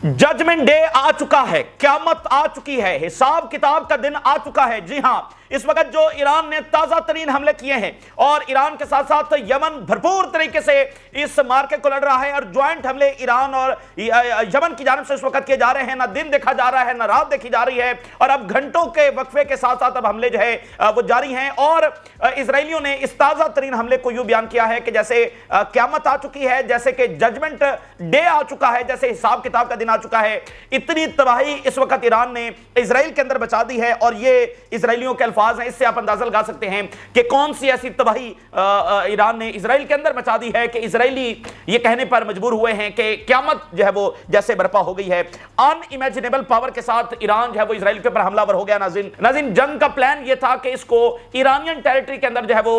Judgement day आ चुका है, क़यामत आ चुकी है, हिसाब किताब का दिन आ चुका है। जी हां, इस वक्त जो ईरान ने ताजा तरीन हमले किए हैं और ईरान के साथ साथ यमन भरपूर तरीके से इस मार्के को लड़ रहा है और ज्वाइंट हमले ईरान और यमन की जानिब से इस वक्त किए जा रहे हैं। ना दिन देखा जा रहा है, ना रात देखी जा रही है और अब घंटों के वक्फे के साथ साथ अब हमले जो है वो जारी हैं। और इजरायलियों ने इस ताजा तरीन हमले को यूं बयान किया है कि जैसे क़यामत आ चुकी है, जैसे कि जजमेंट डे आ चुका है, जैसे हिसाब किताब का दिन आ चुका है। इतनी तबाही इस वक्त ईरान ने इजराइल के अंदर मचा दी है और ये इजरायलियों के अल्फाज हैं। इससे आप अंदाजा लगा सकते हैं कि कौन सी ऐसी तबाही ईरान ने इजराइल के अंदर मचा दी है कि इजरायली ये कहने पर मजबूर हुए हैं कि क़यामत जो है वो जैसे बर्पा हो गई है। अनइमेजिनेबल पावर के साथ ईरान जो है वो इजराइल के ऊपर हमलावर हो गया। नाज़रीन, जंग का प्लान ये था कि इसको ईरानियन टेरिटरी के अंदर जो है वो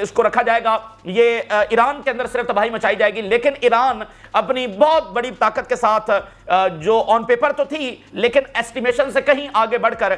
इसको रखा जाएगा, ये ईरान के अंदर सिर्फ तबाही मचाई जाएगी। लेकिन ईरान अपनी बहुत बड़ी ताकत के साथ जो ऑन पेपर तो थी लेकिन एस्टिमेशन से कहीं आगे बढ़कर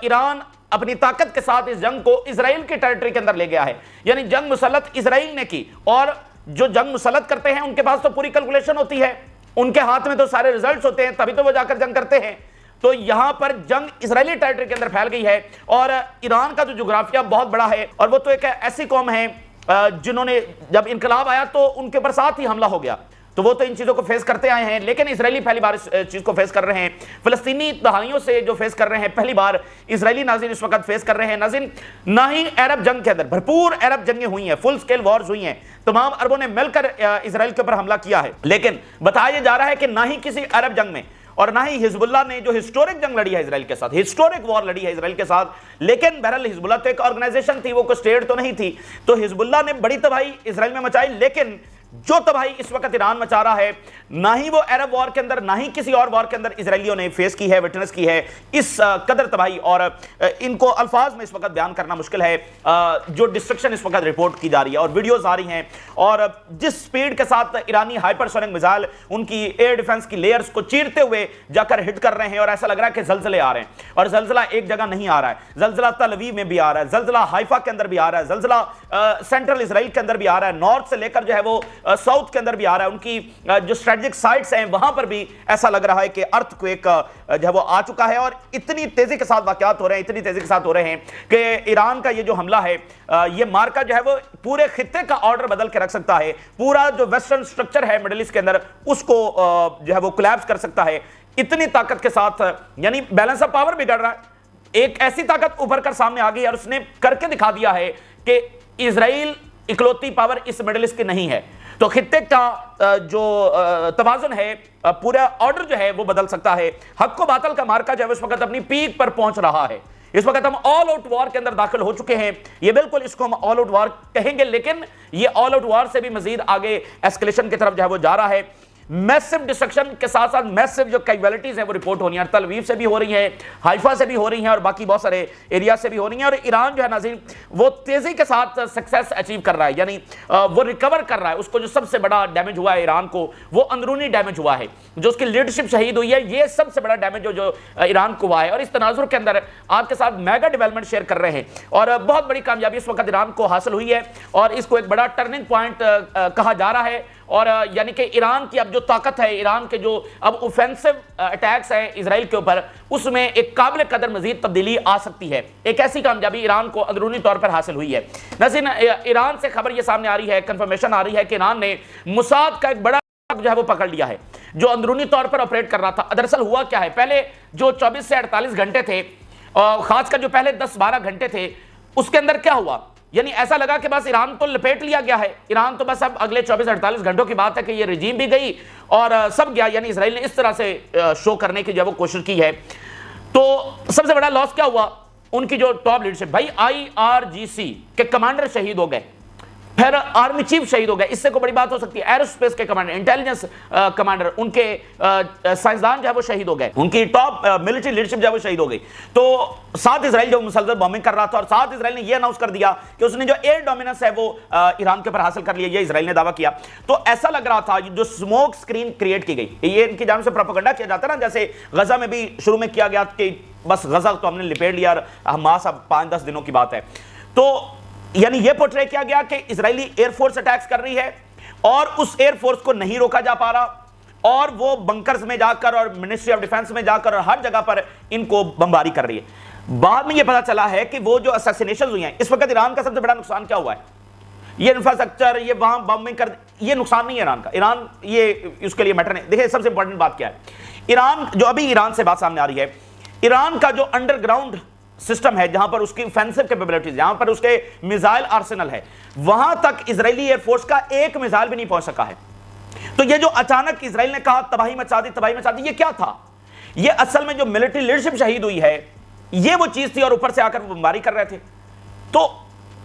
ईरान अपनी ताकत के साथ इस जंग को इजराइल की टेरिटरी के अंदर ले गया है। यानी जंग मुसल्लत इजराइल ने की और जो जंग मुसल्लत करते हैं उनके पास तो पूरी कैलकुलेशन होती है, उनके हाथ में तो सारे रिजल्ट्स होते हैं, तभी तो वो जाकर जंग करते हैं। तो यहां पर जंग इजरायली टेरिटरी के अंदर फैल गई है और ईरान का जो जोग्राफिया बहुत बड़ा है और वो तो एक ऐसी कौम है जिन्होंने जब इनकलाब आया तो उनके ऊपर साथ ही हमला हो गया, तो वो तो इन चीजों को फेस करते आए हैं। लेकिन इजरायली पहली बार इस चीज को फेस कर रहे हैं। फिलिस्तीनी दहाइयों से जो फेस कर रहे हैं पहली बार इजरायली नाज़रीन इस वक्त फेस कर रहे हैं। नाज़रीन, ना ही अरब जंग के अंदर भरपूर अरब जंगें हुई हैं, फुल स्केल वॉर्स हुई हैं, तमाम अरबों ने मिलकर इजराइल के ऊपर हमला किया है। लेकिन बताया जा रहा है कि ना ही किसी अरब जंग में और ना ही हिजबुल्लाह ने जो हिस्टोरिक जंग लड़ी है इजराइल के साथ, हिस्टोरिक वॉर लड़ी है इजराइल के साथ। लेकिन बहरहाल हिजबुल्लाह तो एक ऑर्गेनाइजेशन थी, वो कोई स्टेट तो नहीं थी, तो हिजबुल्लाह ने बड़ी तबाही इजराइल में मचाई। लेकिन जो तबाही इस वक्त ईरान मचा रहा है, ना ही वो अरब वॉर के अंदर ना ही किसी और वॉर के अंदर इजरायलियों ने फेस की है, विटनेस की है इस कदर तबाही। और इनको अल्फाज में इस वक्त बयान करना मुश्किल है जो डिस्ट्रक्शन इस वक्त रिपोर्ट की जा रही है और वीडियोस आ रही हैं और जिस स्पीड के साथ ईरानी हाइपरसोनिक मिसाइल उनकी एयर डिफेंस की लेयर्स को चीरते हुए जाकर हिट कर रहे हैं और ऐसा लग रहा है कि जलजले आ रहे हैं। और जलजला एक जगह नहीं आ रहा है, जलजला तल अवीव में भी आ रहा है, जलजला हाइफा के अंदर भी आ रहा है, जलजला सेंट्रल इजराइल के अंदर भी आ रहा है, नॉर्थ से लेकर जो है वो साउथ के अंदर भी आ रहा है। उनकी जो स्ट्रेटेजिक साइट्स हैं वहां पर भी ऐसा लग रहा है कि अर्थक्वेक जो है वो आ चुका है। और इतनी तेजी के साथ वाकयात हो रहे हैं, इतनी तेजी के साथ हो रहे हैं कि ईरान का ये जो हमला है, ये मार्का जो है वो पूरे खित्ते का ऑर्डर बदल के रख सकता है। पूरा जो वेस्टर्न स्ट्रक्चर है मिडिल ईस्ट के अंदर उसको जो है वो कोलैप्स कर सकता है। इतनी ताकत के साथ यानी बैलेंस ऑफ पावर बिगड़ रहा है। एक ऐसी ताकत उभर कर सामने आ गई और उसने करके दिखा दिया है कि इजराइल इकलौती पावर इस मिडिल ईस्ट की नहीं है। तो खित्ते का जो तवाज़ुन है, पूरा ऑर्डर जो है वो बदल सकता है। हक को बातल का मार्का जो है इस वक्त अपनी पीक पर पहुंच रहा है। इस वक्त हम ऑल आउट वॉर के अंदर दाखिल हो चुके हैं। ये बिल्कुल इसको हम ऑल आउट वॉर कहेंगे, लेकिन ये ऑल आउट वॉर से भी मजीद आगे एस्केलेशन की तरफ जो है वो जा रहा है। मैसिव डिस्ट्रक्शन के साथ साथ मैसिव जो कैजुअलिटीज है वो रिपोर्ट हो रही है। तल अवीव से भी हो रही है, हाइफा से भी हो रही हैं और बाकी बहुत सारे एरिया से भी हो रही हैं। और ईरान जो है नाज़रीन वो तेजी के साथ सक्सेस अचीव कर रहा है, यानी वो रिकवर कर रहा है। उसको जो सबसे बड़ा डैमेज हुआ है ईरान को, वो अंदरूनी डैमेज हुआ है, जो उसकी लीडरशिप शहीद हुई है, ये सबसे बड़ा डैमेज जो ईरान को हुआ है। और इस तनाजुर के अंदर आपके साथ मेगा डेवलपमेंट शेयर कर रहे हैं और बहुत बड़ी कामयाबी इस वक्त ईरान को हासिल हुई है और इसको एक बड़ा टर्निंग पॉइंट कहा जा रहा है। और यानी कि ईरान की अब जो ताकत है, ईरान के जो अब ऑफेंसिव अटैक्स है इजराइल के ऊपर, उसमें एक काबिल कदर मजीद तब्दीली आ सकती है। एक ऐसी कामयाबी ईरान को अंदरूनी तौर पर हासिल हुई है। नाज़रीन, ईरान से खबर ये सामने आ रही है, कंफर्मेशन आ रही है कि ईरान ने मुसाद का एक बड़ा जो है वो पकड़ लिया है, जो अंदरूनी तौर पर ऑपरेट कर रहा था। दरअसल हुआ क्या है, पहले जो 24 से 48 घंटे थे, खासकर जो पहले 10-12 घंटे थे, उसके अंदर क्या हुआ, यानी ऐसा लगा कि बस ईरान तो लपेट लिया गया है। ईरान तो बस अब अगले 24-48 घंटों की बात है कि ये रजीम भी गई और सब गया। यानी इजराइल ने इस तरह से शो करने की जो वो कोशिश की है। तो सबसे बड़ा लॉस क्या हुआ, उनकी जो टॉप लीडरशिप, भाई IRGC के कमांडर शहीद हो गए, फिर आर्मी चीफ शहीद हो गए। इससे कोई बड़ी बात हो सकती है। एरोस्पेस के कमांडर, इंटेलिजेंस कमांडर, उनके साइंसदान जो है वो शहीद हो गए, उनकी टॉप मिलिट्री लीडरशिप जो है वो शहीद हो गई। तो साथ इजराइल जो मुसलसल बॉम्बिंग कर रहा था और साथ इजराइल ने ये अनाउंस कर दिया कि उसने जो एयर डोमिनेंस है वो ईरान के ऊपर हासिल कर लिया, ये इजराइल ने दावा किया। तो ऐसा लग रहा था जो स्मोक स्क्रीन क्रिएट की गई, ये इनकी जानिब से प्रोपेगेंडा किया जाता है ना, जैसे गजा में भी शुरू में किया गया कि बस गजा तो हमने लिपेट लिया और हमास अब 5-10 दिनों की बात है। तो यानी यह पोर्ट्रे किया गया कि इजरायली एयरफोर्स अटैक्स कर रही है और उस एयरफोर्स को नहीं रोका जा पा रहा और वो बंकर्स में जाकर और मिनिस्ट्री ऑफ डिफेंस में जाकर और हर जगह पर इनको बमबारी कर रही है। बाद में ये पता चला है कि वो जो असैसिनेशन हुई हैं, इस वक्त ईरान का सबसे बड़ा नुकसान क्या हुआ है, ये इंफ्रास्ट्रक्चर, ये वहां बम्बिंग कर, ये नुकसान नहीं है ईरान का। ईरान ये उसके लिए मैटर नहीं। देखिए सबसे इंपॉर्टेंट बात क्या है, ईरान जो अभी ईरान से बात सामने आ रही है, ईरान का जो अंडरग्राउंड सिस्टम है, जहां पर उसकी ऑफेंसिव कैपेबिलिटीज, जहां पर उसके मिसाइल आर्सेनल है, वहां तक इजरायली एयरफोर्स का एक मिसाइल भी नहीं पहुंच सका है। तो ये जो अचानक इजराइल ने कहा तबाही मचा दी, तबाही मचा दी, ये क्या था? ये असल में जो मिलिट्री लीडरशिप शहीद हुई है, ये वो चीज थी, और ऊपर से आकर बमबारी कर रहे थे। तो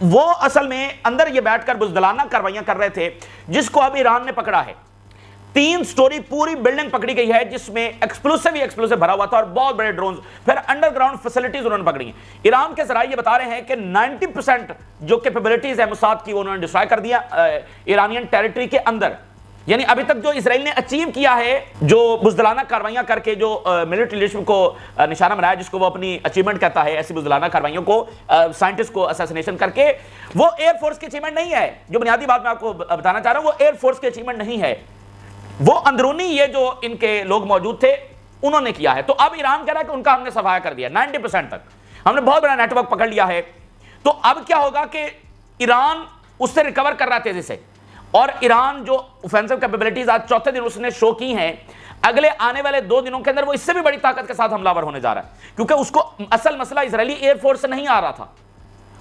वो असल में अंदर ये बैठकर बुज़दिलाना कार्रवाइयां कर रहे थे, जिसको अब ईरान ने पकड़ा है। 3 स्टोरी पूरी बिल्डिंग पकड़ी गई है, जिसमें एक्सप्लोसिव ही एक्सप्लोसिव भरा हुआ था और बहुत बड़े ड्रोन्स, फिर अंडरग्राउंड फैसिलिटीज उन्होंने पकड़ी हैं। ईरान के जराये ये बता रहे हैं कि 90% जो कैपेबिलिटीज है मुसाद की, उन्होंने डिस्ट्रॉय कर दिया ईरानियन टेरिटरी के अंदर। यानी अभी तक जो इसराइल ने अचीव किया है, जो बुज़दिलाना कार्रवाइयां करके जो मिलिट्री लीडरशिप को निशाना बनाया, जिसको वो अपनी अचीवमेंट कहता है, ऐसी बुज़दिलाना कार्रवाइयों को, साइंटिस्ट को असैसिनेशन करके, वो एयरफोर्स की अचीवमेंट नहीं है। जो बुनियादी बात मैं आपको बताना चाह रहा हूं, वो एयरफोर्स की अचीवमेंट नहीं है, वो अंदरूनी ये जो इनके लोग मौजूद थे उन्होंने किया है। तो अब ईरान कह रहा है कि उनका हमने सफाया कर दिया 90% तक, हमने बहुत बड़ा नेटवर्क पकड़ लिया है। तो अब क्या होगा कि ईरान उससे रिकवर कर रहा है तेजी से, और ईरान जो ऑफेंसिव कैपेबिलिटीज आज चौथे दिन उसने शो की हैं, अगले आने वाले 2 दिनों के अंदर वो इससे भी बड़ी ताकत के साथ हमलावर होने जा रहा है। क्योंकि उसको असल मसला इजरायली एयरफोर्स से नहीं आ रहा था,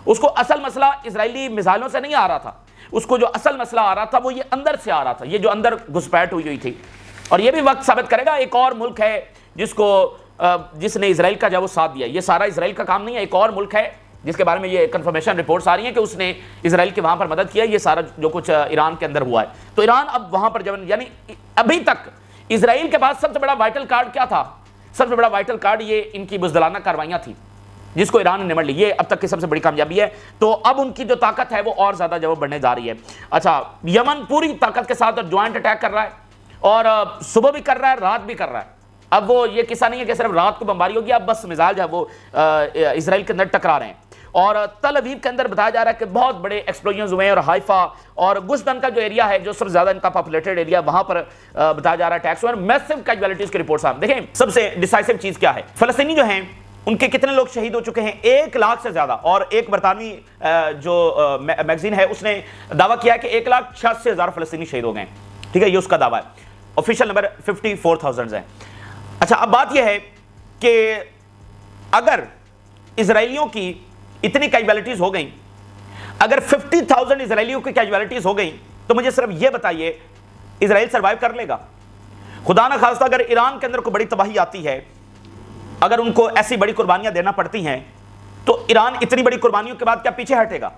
उसको असल मसला इजरायली मिसाइलों से नहीं आ रहा था, उसको जो असल मसला आ रहा था वो ये अंदर से आ रहा था, ये जो अंदर घुसपैठ हुई थी। और ये भी वक्त साबित करेगा, एक और मुल्क है जिसने इजराइल का जब वो साथ दिया। ये सारा इजराइल का काम नहीं है, एक और मुल्क है जिसके बारे में ये कंफर्मेशन रिपोर्ट्स आ रही हैं कि उसने इजराइल के वहां पर मदद किया। ये सारा जो कुछ ईरान के अंदर हुआ है, तो ईरान अब वहां पर जब, यानी अभी तक इजराइल के पास सबसे बड़ा वाइटल कार्ड क्या था? सबसे बड़ा वाइटल कार्ड ये इनकी बुज़दिलाना कार्रवाइयां थी, जिसको ईरान ने निमट ली। ये अब तक की सबसे बड़ी कामयाबी है। तो अब उनकी जो ताकत है वो और ज्यादा जब बढ़ने जा रही है। अच्छा, यमन पूरी ताकत के साथ ज्वाइंट अटैक कर रहा है, और सुबह भी कर रहा है, रात भी कर रहा है। अब वो ये किस्सा नहीं है कि सिर्फ रात को बमबारी होगी, अब बस मिसाइल जो है वो इजराइल के अंदर टकरा रहे हैं। और तल अवीव के अंदर बताया जा रहा है कि बहुत बड़े एक्सप्लोजन हुए हैं, और हाइफा और गुशदन का जो एरिया है, जो सबसे ज्यादा इनका पॉपुलेटेड एरिया, वहां पर बताया जा रहा है अटैक्स हुए, मैसिव कैजुअलिटीज की रिपोर्ट्स आ। देखें सबसे डिसाइसिव चीज क्या है, फलस्तीनी जो हैं उनके कितने लोग शहीद हो चुके हैं? 1 लाख से ज्यादा। और एक बरतानवी जो मैगजीन है उसने दावा किया है कि 1,86,000 फलस्तीनी शहीद हो गए। ठीक है, ये उसका दावा है। ऑफिशियल नंबर 54,000 है। अच्छा, अब बात यह है कि अगर इजरायलियों की इतनी कैजुअलिटीज हो गई, अगर 50,000 इजरायलियों की कैजुअलिटीज हो गई, तो मुझे सिर्फ यह बताइए इजराइल सर्वाइव कर लेगा? खुदा ना खास्ता अगर ईरान के अंदर कोई बड़ी तबाही आती है, अगर उनको ऐसी बड़ी कुर्बानियां देना पड़ती हैं, तो ईरान इतनी बड़ी कुर्बानियों के बाद क्या पीछे हटेगा?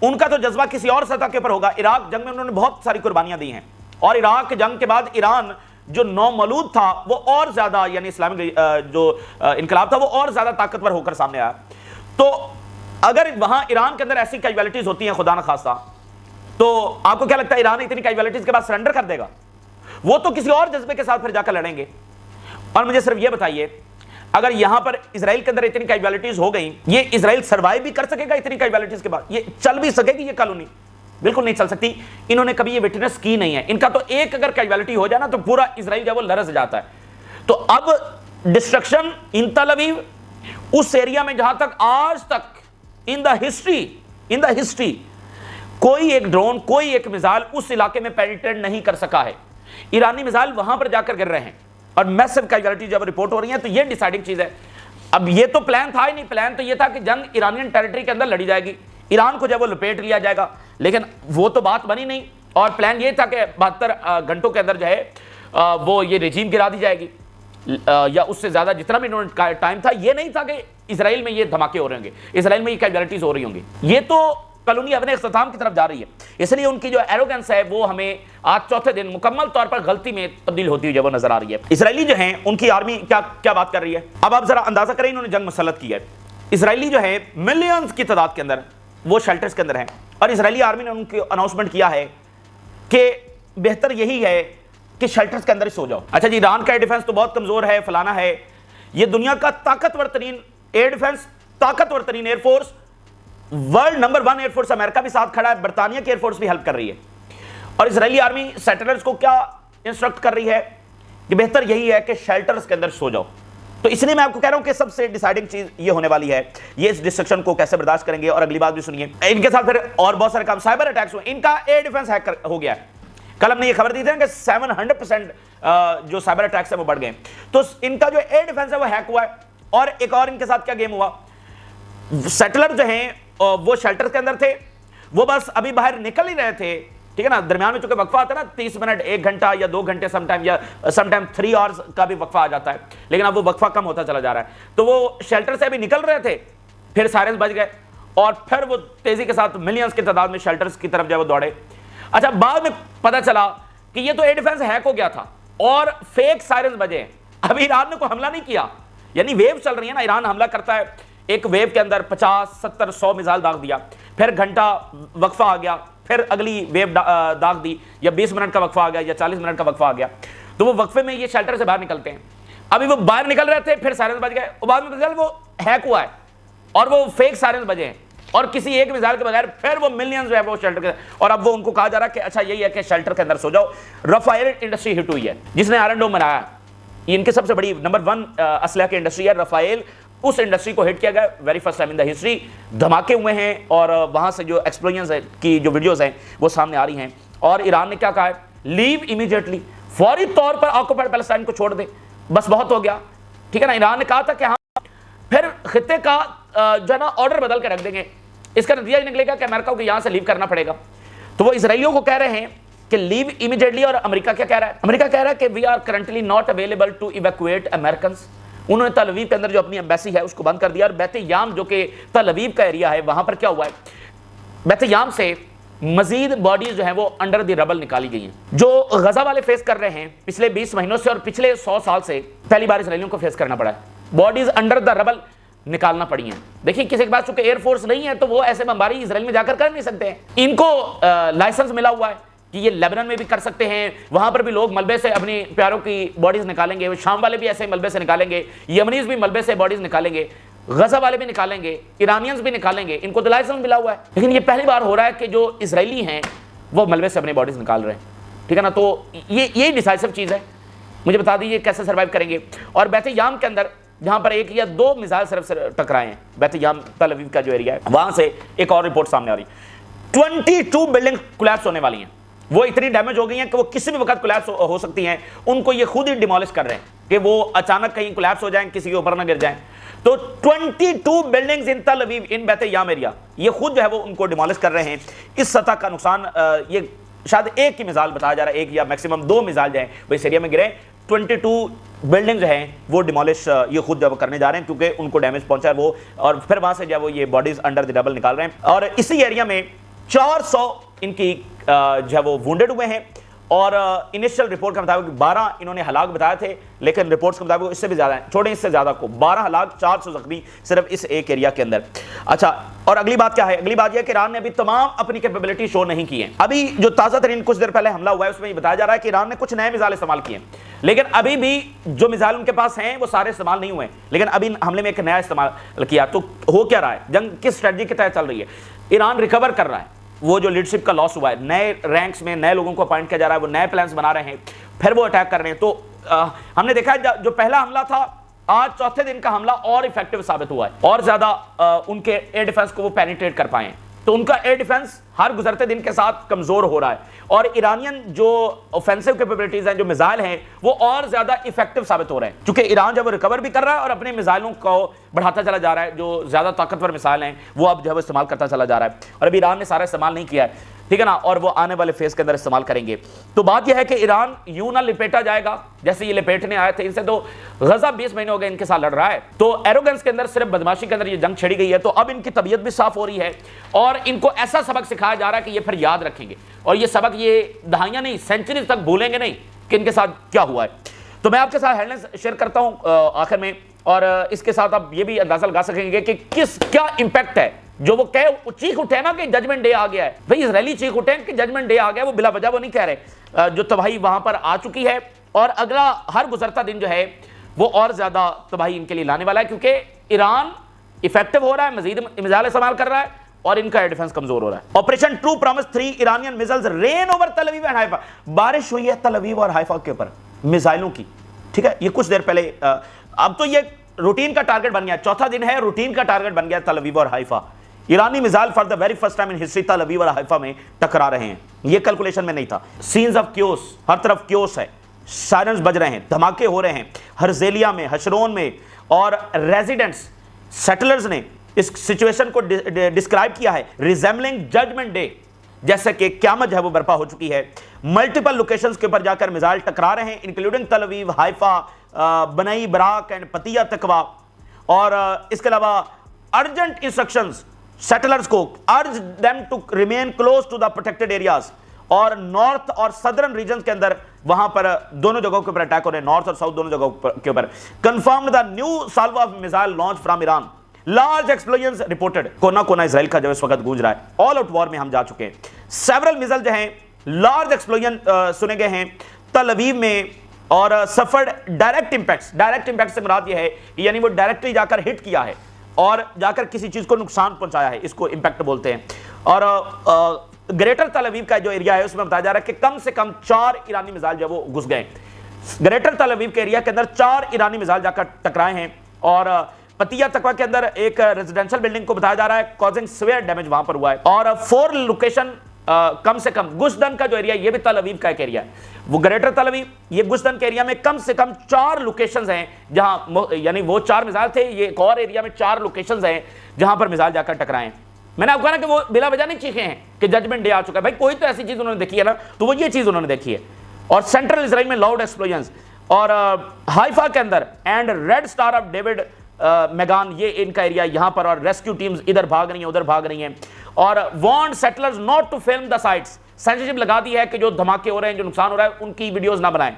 उनका तो जज्बा किसी और सतह के ऊपर होगा। इराक जंग में उन्होंने बहुत सारी कुर्बानियां दी हैं, और इराक जंग के बाद ईरान जो नौमौलूद था वो और ज्यादा, यानी इस्लामिक जो इनकलाब था वो और ज्यादा ताकतवर होकर सामने आया। तो अगर वहां ईरान के अंदर ऐसी कैजुअलिटीज होती हैं खुदा न खास्ता, तो आपको क्या लगता है ईरान इतनी कैजुअलिटीज के बाद सरेंडर कर देगा? वो तो किसी और जज्बे के साथ फिर जाकर लड़ेंगे। और मुझे सिर्फ ये बताइए, अगर यहां पर इजराइल के अंदर इतनी कैजुअलिटीज हो गई, ये इजराइल सर्वाइव भी कर सकेगा इतनी कैजुअलिटीज के बाद? ये चल भी सकेगी ये कॉलोनी? बिल्कुल नहीं चल सकती। इन्होंने कभी ये विटनेस की नहीं है। इनका तो एक अगर कैजुअलिटी हो जाए ना, तो पूरा इजराइल जो है वो लरस जाता है। तो अब डिस्ट्रक्शन इन तल अवीव, उस एरिया में जहां तक आज तक इन द हिस्ट्री कोई एक ड्रोन, कोई एक मिसाइल उस इलाके में पेनिट्रेट नहीं कर सका है। ईरानी मिसाइल वहां पर जाकर गिर रहे हैं, और मैसिव कैजुअलिटी जब रिपोर्ट हो रही है, तो ये डिसाइडिंग चीज है। अब ये तो प्लान था ही नहीं, प्लान तो ये था कि जंग ईरानियन टेरिटरी के अंदर लड़ी जाएगी, ईरान को जब वो लपेट लिया जाएगा, लेकिन वो तो बात बनी नहीं। और प्लान ये था कि 72 घंटों के अंदर जो है वो ये रेजीम गिरा दी जाएगी, या उससे ज्यादा जितना भी इन्होंने टाइम था। ये नहीं था कि इजराइल में ये धमाके हो रहे होंगे, इजराइल में ये कैजुअलिटीज हो रही होंगी। ये तो कॉलोनी अपने इख्तिताम की तरफ जा रही है। इसलिए उनकी जो एरोगेंस है वो हमें आज चौथे दिन मुकम्मल तौर पर गलती में तब्दील होती हुई जब वो नजर आ रही है। इजरायली जो है उनकी आर्मी क्या क्या बात कर रही है, अब आप जरा अंदाजा करें इन्होंने जंग मुसल्लत की है। इजरायली जो है मिलियंस की तादाद के अंदर वो शेल्टर्स के अंदर हैं, और इजरायली आर्मी ने उनकी अनाउंसमेंट किया है कि बेहतर यही है कि शेल्टर्स के अंदर ही सो जाओ। अच्छा जी, ईरान का डिफेंस तो बहुत कमजोर है, फलाना है। ये दुनिया का ताकतवर तरीन एयर डिफेंस, ताकतवर तरीन air force, world number 1 air force America भी साथ खड़ा है, बर्तानिया की एयरफोर्स भी हेल्प कर रही है। और इजरायली आर्मी सेटलर्स को क्या इंस्ट्रक्ट कर रही है कि बेहतर यही है कि शेल्टर्स के अंदर सो जाओ। तो इसलिए मैं आपको कह रहा हूं कि सबसे डिसाइडिंग चीज ये होने वाली है, ये इस डिस्ट्रक्शन को कैसे बर्दाश्त करेंगे। और अगली बात भी सुनिए, इनके साथ फिर और बहुत सारे काम, साइबर अटैक्स हुए, इनका एयर डिफेंस हैक हो गया है। कल हमने ये खबर दी थी कि 700% जो साइबर अटैक्स है वो बढ़ गए। तो इनका जो एयर डिफेंस है वो हैक हुआ है। और एक और इनके साथ क्या गेम हुआ, सेटलर जो हैं वो शेल्टर के अंदर थे, वो बस अभी बाहर निकल ही रहे थे, ठीक है ना। दरमियान में चूंकि वक्फा आता है ना 30 मिनट, 1 घंटा या 2 घंटे, समटाइम 3 आवर्स का भी वक्फा आ जाता है, लेकिन अब वो वक्फा कम होता चला जा रहा है। तो वो शेल्टर से अभी निकल रहे थे, फिर सायरन बज गए और फिर वो तेजी के साथ मिलियंस की तादाद में शेल्टर्स की तरफ जब वो दौड़े। अच्छा, बाद में पता चला कि ये तो एयर डिफेंस हैक हो गया था और फेक सायरन बजे। अभी ईरान ने कोई हमला नहीं किया, यानी वेव चल रही है ना, ईरान हमला करता है, एक वेव के अंदर 50, 70, 100 मिसाइल दाग दिया, फिर घंटा वक्फा आ गया, फिर अगली वेव दाग दी, या 20 मिनट का वक्फा आ गया या 40 मिनट का वक्फा आ गया। तो वो वक्फे में ये शेल्टर से बाहर निकलते हैं। अभी वो बाहर निकल रहे थे, फिर सायरन बज गए, बाद में पता चला वो हैक हुआ है और वो फेक सायरन बजे हैं और किसी एक मिसाइल के बगैर फिर वो मिलियंस जो है वो शेल्टर के, और अब वो उनको कहा जा रहा है कि अच्छा यही है कि शेल्टर के अंदर सो जाओ। रफाएल इंडस्ट्री हिट हुई है, जिसने आयरन डोम बनाया, इनकी सबसे बड़ी नंबर 1 असलहा की इंडस्ट्री है रफाएल। उस इंडस्ट्री को हिट किया गया, very first time in the history. धमाके हुए हैं और वहां से जो एक्सप्लोजन की जो वीडियोस हैं वो सामने आ रही हैं। और ईरान ने क्या कहा है, लीव इमीडिएटली, फौरी तौर पर ऑक्युपाइड पैलेस्टाइन को छोड़ दे, बस बहुत हो गया, ठीक है ना। ईरान ने कहा था कि हाँ फिर खित्ते का जो है ना ऑर्डर बदल के रख देंगे, इसका नतीजा निकलेगा कि अमेरिका को यहां से लीव करना पड़ेगा। तो वो इसराइलियों को कह रहे हैं कि लीव इमीडिएटली। और अमेरिका क्या कह रहा है, अमेरिका कह रहा है कि we are currently not available to evacuate American. उन्होंने तल अवीव के अंदर जो अपनी एम्बेसी है उसको बंद कर दिया। और बैत-ए-याम जो कि तल अवीव का एरिया है, वहां पर क्या हुआ है, बैत-ए-याम से मजीद बॉडीज जो है वो अंडर द रबल निकाली गई हैं, जो गजा वाले फेस कर रहे हैं पिछले 20 महीनों से और पिछले 100 साल से पहली बार इसराइलियों को फेस करना पड़ा है। बॉडीज अंडर द रबल निकालना पड़ी हैं। देखिए किसी के पास चूंकि एयरफोर्स नहीं है तो वो ऐसे बमबारी इसराइल में जाकर कर नहीं सकते हैं। इनको लाइसेंस मिला हुआ है कि ये लेबनान में भी कर सकते हैं, वहां पर भी लोग मलबे से अपनी प्यारों की बॉडीज निकालेंगे, शाम वाले भी ऐसे मलबे से निकालेंगे, यमनीज भी मलबे से बॉडीज निकालेंगे, गजा वाले भी निकालेंगे, ईरानियंस भी निकालेंगे, इनको तो लाइसेंस मिला हुआ है। लेकिन ये पहली बार हो रहा है कि जो इसराइली हैं वो मलबे से अपनी बॉडीज निकाल रहे हैं, ठीक है ना। तो ये डिसाइसिव चीज़ है। मुझे बता दीजिए कैसे सर्वाइव करेंगे। और बैत-ए-याम के अंदर जहां पर 1 या 2 मिसाइल सिर्फ टकराए हैं, बैत-ए-याम तल अवीव का जो एरिया है, वहां से एक और रिपोर्ट सामने आ रही है, 22 बिल्डिंग कोलैप्स होने वाली हैं। वो इतनी डैमेज हो गई हैं कि वो किसी भी वक्त कोलैप्स हो सकती हैं। उनको ये खुद ही डिमोलिश कर रहे हैं कि वो अचानक कहीं कोलैप्स हो जाएं, किसी के ऊपर ना गिर जाएं। तो 22 बिल्डिंग्स इन तल अवीव इन बैत-ए-याम एरिया, ये खुद जो है वो उनको डिमोलिश कर रहे हैं। इस सतह का नुकसान ये शायद एक ही मिसाइल बताया जा रहा है, 1 या मैक्सिमम 2 मिसाइल जो है वो इस एरिया में गिरे। 22 बिल्डिंग जो हैं वो डिमोलिश ये खुद जब करने जा रहे हैं क्योंकि उनको डैमेज पहुंचा है वो, और फिर वहां से जब वो ये बॉडीज अंडर द रबल निकाल रहे हैं। और इसी एरिया में 400 इनकी जो है वो वुंडेड हुए हैं। और इनिशियल रिपोर्ट के मुताबिक 12 इन्होंने हलाक बताए थे, लेकिन रिपोर्ट्स के मुताबिक इससे भी ज्यादा है, छोड़े इससे ज्यादा को, 12 हलाक, 400 जख्मी सिर्फ इस एक एरिया के अंदर। अच्छा, और अगली बात क्या है, अगली बात यह कि ईरान ने अभी तमाम अपनी कैपेबिलिटी शो नहीं की है। अभी जो ताज़ा तरीन कुछ देर पहले हमला हुआ है उसमें बताया जा रहा है कि ईरान ने कुछ नए मिसाइल इस्तेमाल किए, लेकिन अभी भी जो मिसाइल उनके पास हैं वो सारे इस्तेमाल नहीं हुए, लेकिन अभी हमले में एक नया इस्तेमाल किया। तो हो क्या रहा है, जंग किस स्ट्रेटजी के तहत चल रही है, ईरान रिकवर कर रहा है वो जो लीडरशिप का लॉस हुआ है, नए रैंक्स में नए लोगों को अपॉइंट किया जा रहा है, वो नए प्लान्स बना रहे हैं, फिर वो अटैक कर रहे हैं। तो हमने देखा है जो पहला हमला था, आज चौथे दिन का हमला और इफेक्टिव साबित हुआ है, और ज्यादा उनके एयर डिफेंस को वो पेनिट्रेट कर पाए। तो उनका एयर डिफेंस हर गुजरते दिन के साथ कमजोर हो रहा है, और ईरानियन जो ऑफेंसिव कैपेबिलिटीज हैं, जो मिसाइल हैं, वो और ज्यादा इफेक्टिव साबित हो रहे हैं, क्योंकि ईरान जब रिकवर भी कर रहा है और अपने मिसाइलों को बढ़ाता चला जा रहा है। जो ज्यादा ताकतवर मिसाइल हैं वो अब जो है इस्तेमाल करता चला जा रहा है, और अभी ईरान ने सारा इस्तेमाल नहीं किया है, ठीक है ना, और वो आने वाले फेज के अंदर इस्तेमाल करेंगे। तो बात यह है कि ईरान यूं ना लिपेटा जाएगा जैसे ये लिपेटने आए थे, इनसे तो गजा 20 महीने हो गए इनके साथ लड़ रहा है। तो एरोगेंस के अंदर, सिर्फ बदमाशी के अंदर ये जंग छेड़ी गई है। तो अब इनकी तबीयत भी साफ हो रही है और इनको ऐसा सबक सिखाया जा रहा है कि ये फिर याद रखेंगे, और ये सबक ये दहाइयां नहीं, सेंचुरीज तक भूलेंगे नहीं कि इनके साथ क्या हुआ है। तो मैं आपके साथ हेडलाइंस शेयर करता हूं आखिर में, और इसके साथ आप ये भी अंदाजा लगा सकेंगे कि क्या इंपैक्ट है। जो वो चीख उठे ना कि जजमेंट डे आ गया है, भाई इजरायली चीख उठे कि जजमेंट डे आ गया, वो बिला वजह वो नहीं कह रहे। जो तबाही वहां पर आ चुकी है, और अगला हर गुजरता दिन जो है वो और ज्यादा तबाही इनके लिए लाने वाला है, क्योंकि ईरान इफेक्टिव हो रहा है, मजीद मिसाइल इस्तेमाल कर रहा है, और इनका एयर डिफेंस कमजोर हो रहा है। Operation true promise 3 Iranian missiles rain over तल अवीव एंड हाइफा। बारिश हुई है तल अवीव और हाइफा के ऊपर, मिसाइलों की, ठीक है। ये कुछ देर पहले अब तो ये रूटीन का टारगेट बन गया, चौथा दिन है, रूटीन का टारगेट बन गया तल अवीव और Haifa. Irani missile for the very first time in history तल अवीव और हाइफा में टकरा रहे हैं, ये कैलकुलेशन में नहीं था। सीन्स ऑफ क्योस, हर तरफ क्योस है, सायरन्स बज रहे हैं, धमाके हो रहे हैं हरजेलिया में, हशरोन में, और रेजिडेंट्स सेटलर्स ने इस सिचुएशन को डिस्क्राइब किया है रिजेंबलिंग जजमेंट डे, जैसे कि क़यामत जो है वो बर्पा हो चुकी है। मल्टीपल लोकेशंस के ऊपर जाकर मिसाइल टकरा रहे हैं, इंक्लूडिंग तल अवीव, हाइफा, बनई बराक एंड पतिया तकवा। और इसके अलावा अर्जेंट इंस्ट्रक्शंस सेटलर्स को, urge them to remain close to the protected areas. और नॉर्थ और सदर्न रीजन के अंदर वहां पर दोनों जगहों के ऊपर अटैक हो रहे हैं, नॉर्थ और साउथ दोनों जगहों के ऊपर। Confirmed the new salvo of missile launch from Iran, large explosions reported. कोना कोना इसराइल का जो इस वक्त गूंज रहा है, ऑल आउट वॉर में हम जा चुके हैं। सेवरल मिसाइल जो हैं, लार्ज एक्सप्लोजन सुने गए हैं तल अवीव में, और suffered direct impacts. Direct impact से मुराद ये है यानी वो डायरेक्टली जाकर हिट किया है और जाकर किसी चीज को नुकसान पहुंचाया है, इसको इंपैक्ट बोलते हैं। और ग्रेटर तल अवीव का जो एरिया है उसमें बताया जा रहा है कि कम से कम 4 ईरानी मिसाइल जो वो घुस गए। ग्रेटर तल अवीव के एरिया के अंदर 4 ईरानी मिसाइल जाकर टकराए हैं। और पतिया तकवा के अंदर एक रेजिडेंशियल बिल्डिंग को बताया जा रहा है कॉजिंग सीवियर डैमेज वहां पर हुआ है। और 4 लोकेशन कम से कम, गुश्दन का जो एरिया ये भी तल अवीव का एक एरिया है, वो ग्रेटर तल अवीव, ये गुश्दन के एरिया में कम से कम 4 लोकेशंस हैं जहां, यानी वो 4 मिसाइल थे, ये एक और एरिया में 4 लोकेशंस हैं जहां पर मिसाइल जाकर टकराए। मैंने आपको कहा ना कि वो बिला वजह नहीं चीखे हैं कि जजमेंट डे आ चुका है, भाई कोई तो ऐसी चीज उन्होंने देखी है ना, तो वो ये चीज उन्होंने देखी है। और सेंट्रल इजराइल में लाउड एक्सप्लोजन्स, और हाइफा के अंदर and red star of David Megan, ये इनका एरिया यहां पर, और रेस्क्यू टीम्स इधर भाग रही हैं उधर भाग रही हैं। और warn settlers not to film the sites, censorship लगा दी है कि जो धमाके हो रहे हैं, जो नुकसान हो रहा है, उनकी वीडियोस ना बनाएं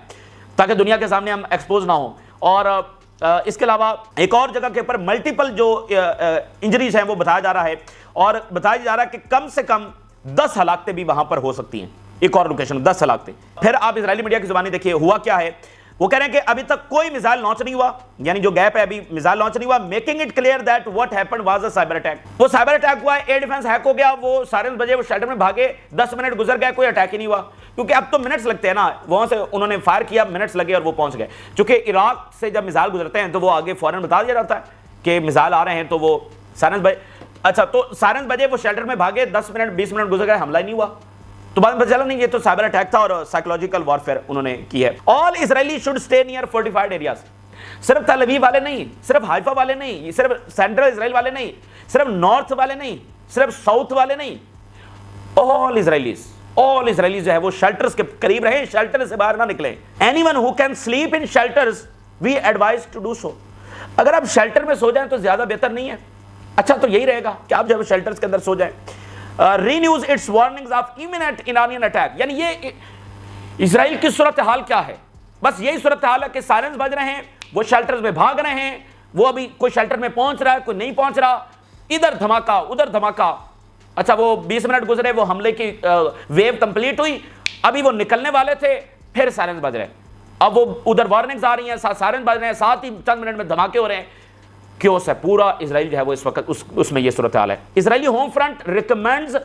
ताकि दुनिया के सामने हम एक्सपोज ना हो। और इसके अलावा एक और जगह के ऊपर मल्टीपल जो इंजरीज हैं वो बताया जा रहा है, और बताया जा रहा है कि कम से कम 10 हलाकतें भी वहां पर हो सकती हैं। एक और लोकेशन 10 हलाकतें। फिर आप इजरायली मीडिया की जुबानी देखिए हुआ क्या है, वो कह रहे हैं कि अभी तक कोई मिसाइल लॉन्च नहीं हुआ, यानी जो गैप है अभी मिसाइल लॉन्च नहीं हुआ। Making it clear that what happened was a cyber attack. वो साइबर अटैक हुआ, एयर डिफेंस हैक हो गया, वो सायरन बजे, वो शेल्टर में भागे, 10 मिनट गुजर गए, कोई अटैक ही नहीं हुआ, क्योंकि अब तो मिनट्स लगते हैं ना, वहां से उन्होंने फायर किया, मिनट्स लगे और वो पहुंच गए। क्योंकि इराक से जब मिसाइल गुजरते हैं तो वो आगे फौरन बता दिया जाता है कि मिसाइल आ रहे हैं, तो वो सायरन बजे, अच्छा तो सायरन बजे, वो शेल्टर में भागे, 10 मिनट 20 मिनट गुजर गए, हमला ही नहीं हुआ, तो बाद में पता चला नहीं ये तो साइबर अटैक था और साइकोलॉजिकल वॉरफेयर उन्होंने की है। All Israeli should stay near fortified areas. सिर्फ तल अवीव वाले नहीं, सिर्फ हाइफा वाले नहीं, सिर्फ सेंट्रल इजराइल वाले नहीं, सिर्फ नॉर्थ वाले नहीं, सिर्फ साउथ वाले नहीं, ऑल इजराइलीज जो है वो शेल्टर्स के करीब रहे, शेल्टर से बाहर ना निकले। Anyone who can sleep in shelters we advise to do so. अगर आप शेल्टर में सो जाएं तो ज्यादा बेहतर नहीं है, अच्छा तो यही रहेगा कि आप जो है शेल्टर्स के अंदर सो जाएं। Renews its warnings of imminent Iranian attack, यानी ये इजराइल की सूरत हाल क्या है, बस यही सूरत हाल है कि सायरन्स बज रहे हैं, वो शेल्टर्स में भाग रहे हैं, वो अभी कोई शेल्टर में पहुंच रहा है, कोई नहीं पहुंच रहा, इधर धमाका उधर धमाका। अच्छा वो 20 मिनट गुजरे, वो हमले की वेव कंप्लीट हुई, अभी वो निकलने वाले थे, फिर सायरन्स बज रहे हैं, अब वो उधर वार्निंग्स आ रही हैं, सायरन बज रहे हैं, साथ ही चंद मिनट में धमाके हो रहे हैं। क्यों है पूरा इजराइल जो है वो इस वक्त उसमें ये सूरत हाल है। Israeli home front recommends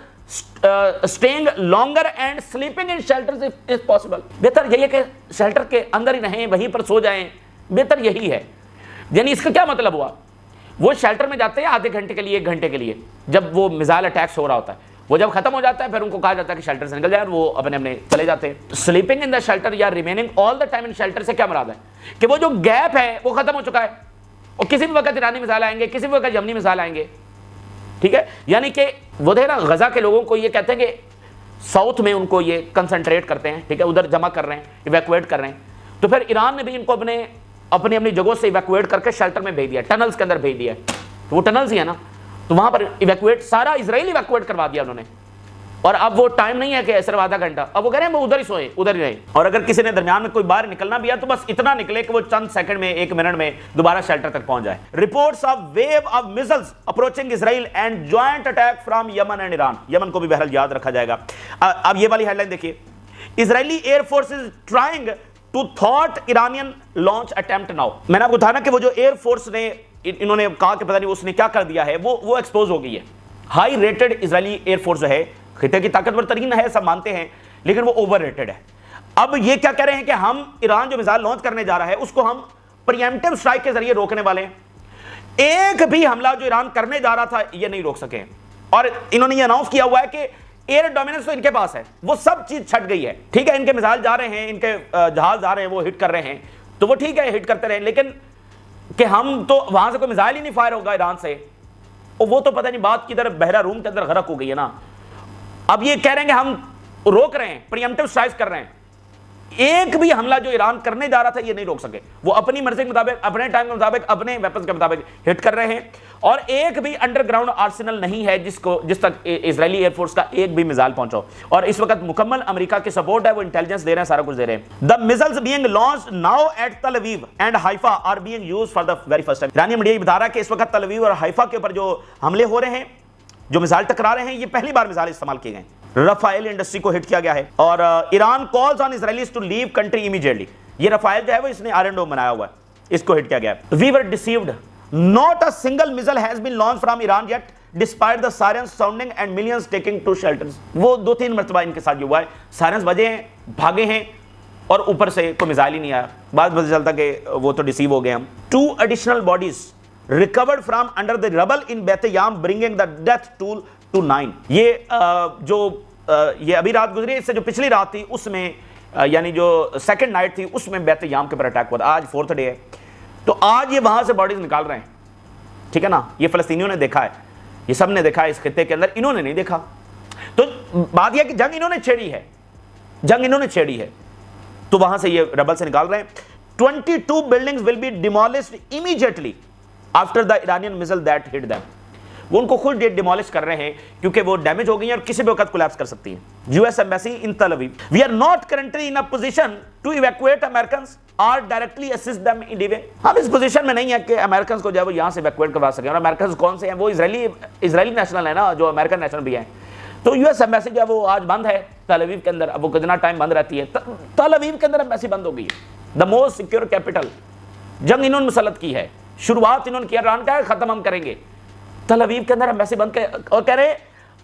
staying longer and sleeping in shelters if possible. बेहतर यही है कि शेल्टर के अंदर ही रहें, वहीं पर सो जाएं, बेहतर यही है। यानी इसका क्या मतलब हुआ, वो शेल्टर में जाते हैं आधे घंटे के लिए, 1 घंटे के लिए, जब वो मिसाइल अटैक्स हो रहा होता है, वो जब खत्म हो जाता है फिर उनको कहा जाता है कि शेल्टर से निकल जाए और वो अपने अपने चले जाते हैं। स्लीपिंग इन द शेल्टर या remaining all the time in shelter से क्या मुराद है कि वो जो गैप है वो खत्म हो चुका है और किसी भी वक्त ईरानी मिसाइल आएंगे, किसी भी वक्त यमनी मिसाइल आएंगे, ठीक है। यानी कि वो थे ना गजा के लोगों को ये कहते हैं कि साउथ में उनको ये कंसंट्रेट करते हैं, ठीक है, उधर जमा कर रहे हैं, इवैक्यूएट कर रहे हैं, तो फिर ईरान ने भी इनको अपने अपनी अपनी जगहों से इवैक्यूएट करके शेल्टर में भेज दिया, टनल्स के अंदर भेज दिया, तो वो टनल्स ही है ना, तो वहां पर इवैक्यूएट सारा इजराइल इवैक्यूएट करवा दिया उन्होंने। और अब वो टाइम नहीं है कि सिर्फ आधा घंटा, अब वो कह रहे हैं वो उधर ही सोए, उधर ही रहे, और अगर किसी ने दरमियान में कोई बाहर निकलना भी है तो बस इतना निकले कि वो चंद सेकंड में, 1 मिनट में दोबारा शेल्टर तक पहुंच जाए। Reports of wave of missiles approaching Israel and joint attack from Yemen and Iran. Yemen को भी बहरहाल याद रखा जाएगा। अब ये वाली हेडलाइन देखिए, Israeli air force is trying to थॉट ईरानियन लॉन्च अटेम्प्ट नाउ। मैंने आपको बताया ना कि वो जो एयरफोर्स ने इन्होंने कहा कि पता नहीं उसने क्या कर दिया है, वो एक्सपोज हो गई है। हाई रेटेड इजरायली एयरफोर्स जो है खिते की ताकतवर तरीन है, सब मानते हैं, लेकिन वो ओवर रेटेड है। अब ये क्या कह रहे हैं कि हम ईरान जो मिसाइल लॉन्च करने जा रहा है उसको हम प्रीएम्प्टिव स्ट्राइक के जरिए रोकने वाले हैं। एक भी हमला जो ईरान करने जा रहा था ये नहीं रोक सके, और इन्होंने ये अनाउंस किया हुआ है कि एयर डोमिनेंस तो इनके पास है, वो सब चीज छट गई है। ठीक है, इनके मिसाइल जा रहे हैं, इनके जहाज जा रहे हैं, वो हिट कर रहे हैं, तो वो ठीक है हिट करते रहे, लेकिन कि हम तो वहां से कोई मिसाइल ही नहीं फायर होगा ईरान से, और वो तो पता नहीं बात की तरफ बहरा रूम के अंदर गरक हो गई है ना। अब ये कह रहे हैं कि हम रोक रहे हैं, प्रीएम्प्टिव स्ट्राइक कर रहे हैं, एक भी हमला जो ईरान करने जा रहा था ये नहीं रोक सके। वो अपनी मर्जी के मुताबिक, अपने टाइम के मुताबिक, अपने वेपन्स के मुताबिक हिट कर रहे हैं, और एक भी अंडरग्राउंड आर्सेनल नहीं है जिस तक इजरायली एयरफोर्स का एक भी मिसाइल पहुंचा। और इस वक्त मुकम्मल अमेरिका की सपोर्ट है, वो इंटेलिजेंस दे रहे हैं, सारा कुछ दे रहे हैं। The missiles being launched now at Tel Aviv and Haifa are being used for the very first time. ईरानी मीडिया बता रहा है कि इस वक्त तल अवीव और हाइफा के ऊपर जो हमले हो रहे हैं, जो मिसाइल टकरा रहे हैं, ये पहली बार मिसाइल इस्तेमाल किए गए। रफाइल इंडस्ट्री को हिट किया गया है, और Iran calls on Israelis to leave country immediately. ये रफाइल जो है वो इसने आयरन डोम बनाया हुआ है, इसको हिट किया गया है। We were deceived, not a single missile has been launched from Iran yet despite the sirens sounding and millions taking to shelters. वो 2-3 मरतबा इनके साथ हुआ है, सायरन्स बजे हैं, भागे हैं, और ऊपर से कोई मिसाइल ही नहीं आया। बाद पता चलता कि वो तो डिसीव हो गए हम। 2 additional bodies recovered from under the rubble in Bat Yam bringing the death toll to 9। ये ये अभी रात गुजरी, इससे जो पिछली रात थी उसमें यानी जो सेकंड नाइट थी उसमें बेतयाम के ऊपर अटैक हुआ था। आज 4th डे है, तो आज ये वहां से बॉडीज निकाल रहे हैं, ठीक है ना। ये फलस्तीनियों ने देखा है, ये सब ने देखा है इस खित्ते के अंदर, इन्होंने नहीं देखा। तो बात यह कि जंग इन्होंने छेड़ी है, जंग इन्होंने छेड़ी है, तो वहां से ये रबल से निकाल रहे हैं। 22 buildings will be demolished immediately after the Iranian missile that hit them. वो उनको खुद डिमोलिश कर रहे हैं क्योंकि वो डैमेज हो गई हैं और किसी भी वक्त कोलैप्स कर सकती हैं। US embassy in Tel Aviv, we are not currently in a position to evacuate Americans और directly assist them in the way. हम इस पोजीशन में नहीं है कि अमेरिकन्स को जो है वो यहां से इवैक्यूएट करवा सकें। और अमेरिकन्स कौन से हैं? वो इजरायली नेशनल है ना, जो अमेरिकन नेशनल भी हैं। तो यूएस एम्बेसी जो है वो आज बंद है तल अवीव के अंदर। अब वो कितना टाइम बंद रहती है? तल अवीव के अंदर एम्बेसी बंद हो गई है, द मोस्ट सिक्योर कैपिटल। जंग इन्होंने मुसल्लत की है, शुरुआत इन्होंने किया, ईरान का खत्म हम करेंगे। तल अवीव के अंदर एम्बेसी बंद कर, और कह रहे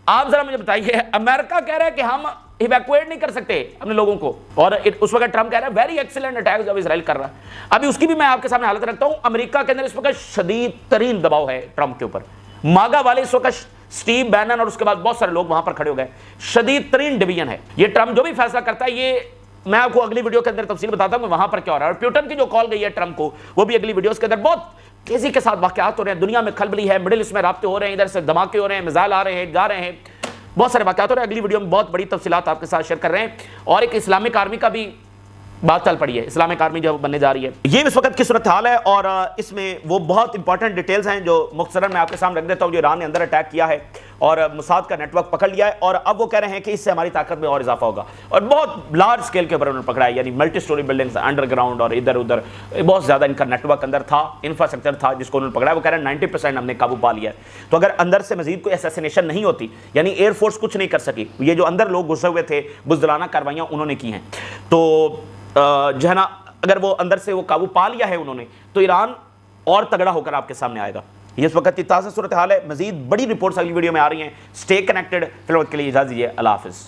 आप जरा मुझे बताइए, अमेरिका कह रहा है कि हम इवैक्यूएट नहीं कर सकते अपने लोगों को, और उस वक्त ट्रम्प कह रहा है वेरी एक्सीलेंट अटैक जब इजराइल कर रहा है। अभी उसकी भी मैं आपके सामने हालत रखता हूं। अमेरिका के अंदर इस वक्त शदीद तरीन दबाव है ट्रम्प के ऊपर। मागा वाले इस वक्त स्टीव बैनन और उसके बाद बहुत सारे लोग वहां पर खड़े हो गए। शदीद तरीन डिवीजन है। ये ट्रम्प जो भी फैसला करता है, ये मैं आपको अगली वीडियो के अंदर तफसील बताता हूं वहां पर क्या हो रहा है। और प्यूटन की जो कॉल गई है ट्रम्प को, वो भी अगली वीडियोस के अंदर बहुत तेजी के साथ वाकयात हो रहे हैं। दुनिया में खलबली है, मिडिल ईस्ट में राब्ते हो रहे हैं, इधर से धमाके हो रहे हैं, मिसाइल आ रहे हैं, जा रहे हैं, बहुत सारे वाकयात हो रहे हैं। अगली वीडियो में बहुत बड़ी तफसीलात आपके साथ शेयर कर रहे हैं। और एक इस्लामिक आर्मी का भी बात चल पड़ी है, इस्लामिक आर्मी जो बनने जा रही है। ये इस वक्त की सूरत हाल है, और इसमें वो बहुत इंपॉर्टेंट डिटेल्स हैं जो मुख्तसरन मैं आपके सामने रख देता हूँ। जो ईरान ने अंदर अटैक किया है और मुसाद का नेटवर्क पकड़ लिया है, और अब वो कह रहे हैं कि इससे हमारी ताकत में और इजाफा होगा। और बहुत लार्ज स्केल के ऊपर उन्होंने पकड़ा है, यानी मल्टी स्टोरी बिल्डिंग्स अंडरग्राउंड और इधर उधर बहुत ज्यादा इनका नेटवर्क अंदर था, इंफ्रास्ट्रक्चर था जिसको उन्होंने पकड़ा है। वो कह रहे हैं 90% हमने काबू पा लिया है। तो अगर अंदर से मजीद कोई असैसिनेशन नहीं होती, यानी एयरफोर्स कुछ नहीं कर सकी, ये जो अंदर लोग घुसे हुए थे बुज़दिलाना कार्रवाइयां उन्होंने की हैं, तो जो है ना, अगर वो अंदर से वो काबू पा लिया है उन्होंने, तो ईरान और तगड़ा होकर आपके सामने आएगा। ये इस वक्त की ताज़ा सूरत हाल है। मजीद बड़ी रिपोर्ट्स अगली वीडियो में आ रही हैं। Stay connected. फिलहाल के लिए इजाज़त दीजिए। अल्लाह हाफ़िज़।